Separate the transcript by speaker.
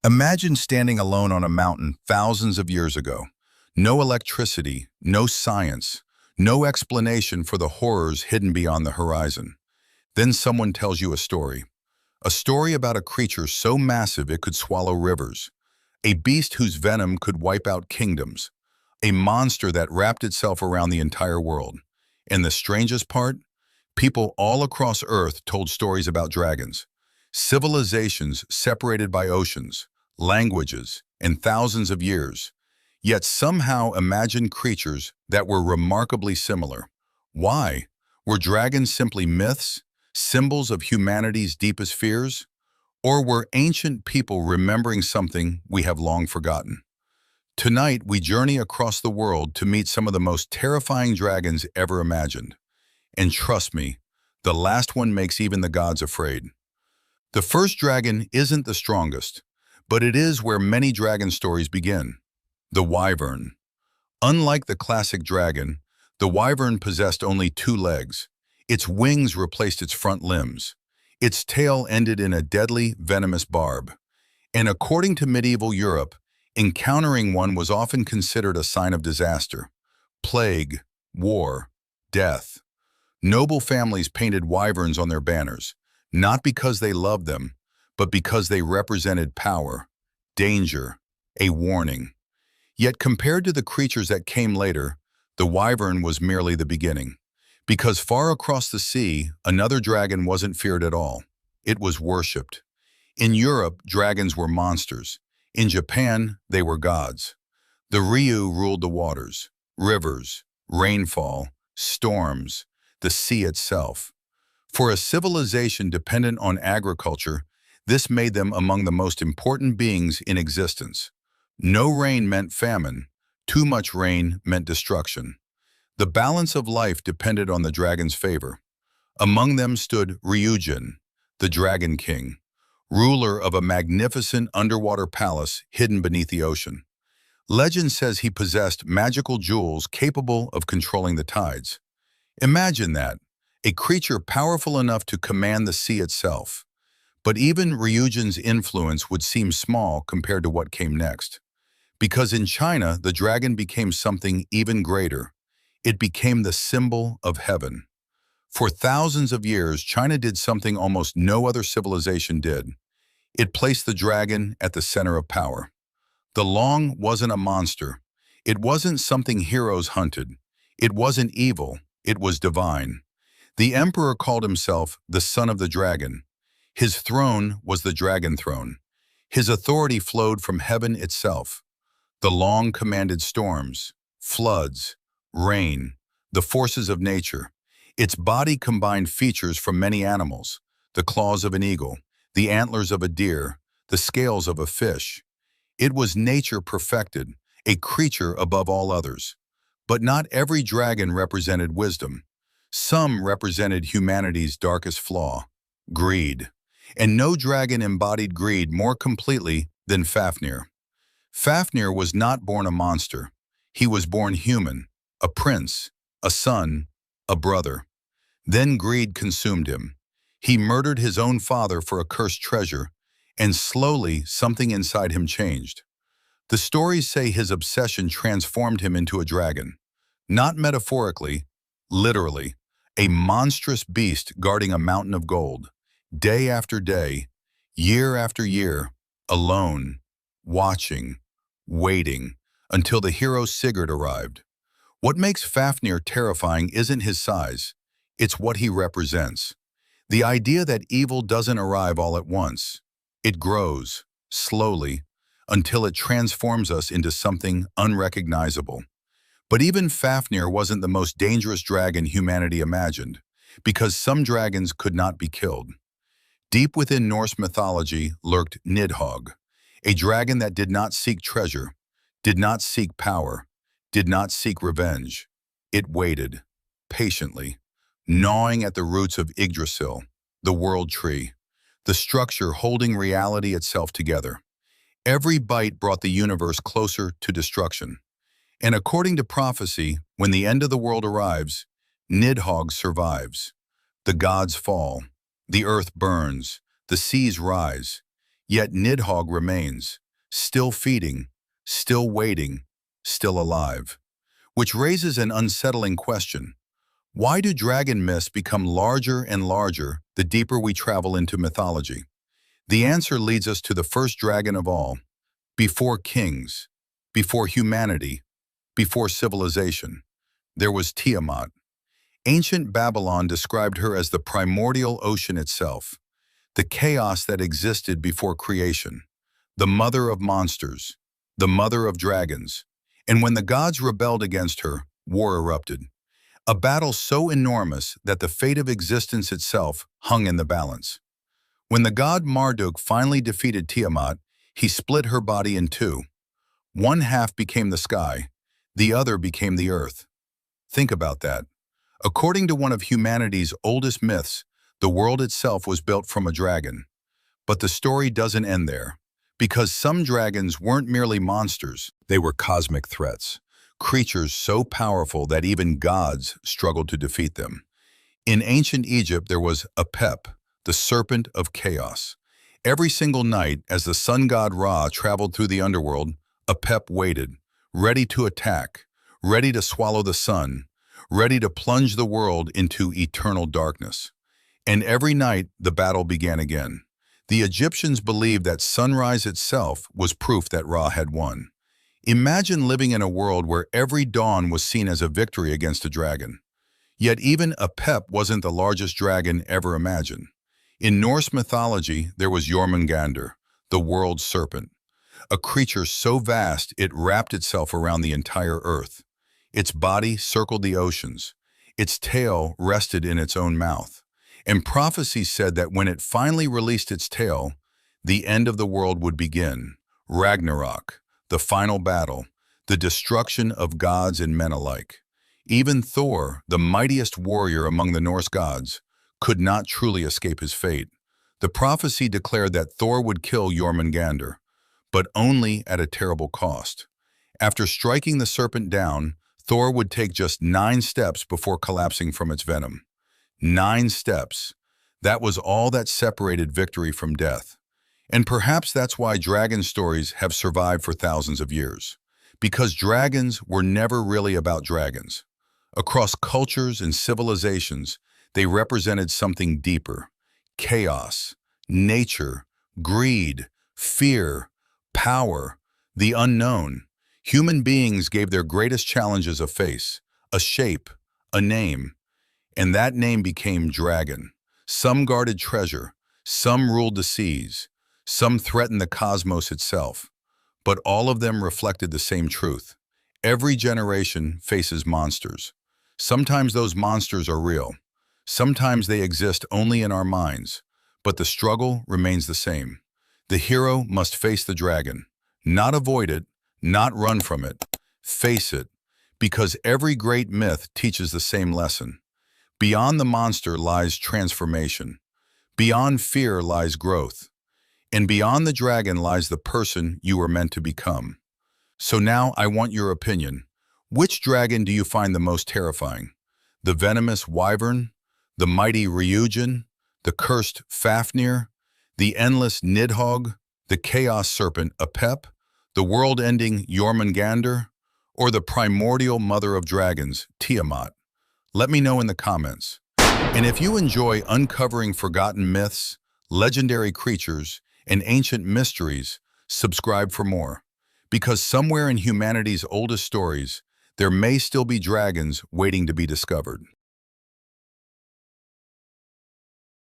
Speaker 1: Imagine standing alone on a mountain thousands of years ago. No electricity, no science, no explanation for the horrors hidden beyond the horizon. Then someone tells you a story. A story about a creature so massive it could swallow rivers. A beast whose venom could wipe out kingdoms. A monster that wrapped itself around the entire world. And the strangest part? People all across Earth told stories about dragons. Civilizations separated by oceans, languages, and thousands of years, yet somehow imagined creatures that were remarkably similar. Why? Were dragons simply myths, symbols of humanity's deepest fears? Or were ancient people remembering something we have long forgotten? Tonight, we journey across the world to meet some of the most terrifying dragons ever imagined. And trust me, the last one makes even the gods afraid. The first dragon isn't the strongest, but it is where many dragon stories begin. The Wyvern. Unlike the classic dragon, the Wyvern possessed only two legs. Its wings replaced its front limbs. Its tail ended in a deadly, venomous barb. And according to medieval Europe, encountering one was often considered a sign of disaster. Plague, war, death. Noble families painted wyverns on their banners, not because they loved them, but because they represented power, danger, a warning. Yet compared to the creatures that came later, the wyvern was merely the beginning. Because far across the sea, another dragon wasn't feared at all. It was worshipped. In Europe, dragons were monsters. In Japan, they were gods. The Ryu ruled the waters, rivers, rainfall, storms, the sea itself. For a civilization dependent on agriculture, this made them among the most important beings in existence. No rain meant famine. Too much rain meant destruction. The balance of life depended on the dragon's favor. Among them stood Ryujin, the Dragon King, ruler of a magnificent underwater palace hidden beneath the ocean. Legend says he possessed magical jewels capable of controlling the tides. Imagine that, a creature powerful enough to command the sea itself. But even Ryujin's influence would seem small compared to what came next. Because in China, the dragon became something even greater. It became the symbol of heaven. For thousands of years, China did something almost no other civilization did. It placed the dragon at the center of power. The Long wasn't a monster. It wasn't something heroes hunted. It wasn't evil. It was divine. The emperor called himself the son of the dragon. His throne was the dragon throne. His authority flowed from heaven itself. The Long commanded storms, floods, rain, the forces of nature. Its body combined features from many animals: the claws of an eagle, the antlers of a deer, the scales of a fish. It was nature perfected, a creature above all others. But not every dragon represented wisdom. Some represented humanity's darkest flaw: greed. And no dragon embodied greed more completely than Fafnir. Fafnir was not born a monster. He was born human, a prince, a son, a brother. Then greed consumed him. He murdered his own father for a cursed treasure, and slowly something inside him changed. The stories say his obsession transformed him into a dragon. Not metaphorically, literally, a monstrous beast guarding a mountain of gold. Day after day, year after year, alone, watching, waiting, until the hero Sigurd arrived. What makes Fafnir terrifying isn't his size, it's what he represents. The idea that evil doesn't arrive all at once. It grows, slowly, until it transforms us into something unrecognizable. But even Fafnir wasn't the most dangerous dragon humanity imagined, because some dragons could not be killed. Deep within Norse mythology lurked Nidhogg, a dragon that did not seek treasure, did not seek power, did not seek revenge. It waited, patiently, gnawing at the roots of Yggdrasil, the world tree, the structure holding reality itself together. Every bite brought the universe closer to destruction. And according to prophecy, when the end of the world arrives, Nidhogg survives. The gods fall, the earth burns, the seas rise. Yet Nidhogg remains, still feeding, still waiting, still alive. Which raises an unsettling question. Why do dragon myths become larger and larger the deeper we travel into mythology? The answer leads us to the first dragon of all, before kings, before humanity, before civilization. There was Tiamat. Ancient Babylon described her as the primordial ocean itself, the chaos that existed before creation, the mother of monsters, the mother of dragons. And when the gods rebelled against her, war erupted. A battle so enormous that the fate of existence itself hung in the balance. When the god Marduk finally defeated Tiamat, he split her body in two. One half became the sky, the other became the earth. Think about that. According to one of humanity's oldest myths, the world itself was built from a dragon. But the story doesn't end there, because some dragons weren't merely monsters, they were cosmic threats, creatures so powerful that even gods struggled to defeat them. In ancient Egypt, there was Apep, the serpent of chaos. Every single night, as the sun god Ra traveled through the underworld, Apep waited, ready to attack, ready to swallow the sun, ready to plunge the world into eternal darkness. And every night, the battle began again. The Egyptians believed that sunrise itself was proof that Ra had won. Imagine living in a world where every dawn was seen as a victory against a dragon. Yet even Apep wasn't the largest dragon ever imagined. In Norse mythology, there was Jormungandr, the world's serpent, a creature so vast it wrapped itself around the entire earth. Its body circled the oceans. Its tail rested in its own mouth. And prophecy said that when it finally released its tail, the end of the world would begin. Ragnarok, the final battle, the destruction of gods and men alike. Even Thor, the mightiest warrior among the Norse gods, could not truly escape his fate. The prophecy declared that Thor would kill Jormungandr, but only at a terrible cost. After striking the serpent down, Thor would take just 9 steps before collapsing from its venom. 9 steps. That was all that separated victory from death. And perhaps that's why dragon stories have survived for thousands of years. Because dragons were never really about dragons. Across cultures and civilizations, they represented something deeper. Chaos, nature, greed, fear, power, the unknown. Human beings gave their greatest challenges a face, a shape, a name. And that name became dragon. Some guarded treasure, some ruled the seas, some threatened the cosmos itself. But all of them reflected the same truth. Every generation faces monsters. Sometimes those monsters are real. Sometimes they exist only in our minds. But the struggle remains the same. The hero must face the dragon, not avoid it, not run from it. Face it, because every great myth teaches the same lesson. Beyond the monster lies transformation. Beyond fear lies growth. And beyond the dragon lies the person you were meant to become. So now I want your opinion. Which dragon do you find the most terrifying? The venomous Wyvern? The mighty Ryujin? The cursed Fafnir? The endless Nidhogg? The chaos serpent Apep? The world-ending Jormungandr? Or the primordial mother of dragons, Tiamat? Let me know in the comments. And if you enjoy uncovering forgotten myths, legendary creatures, and ancient mysteries, subscribe for more. Because somewhere in humanity's oldest stories, there may still be dragons waiting to be discovered.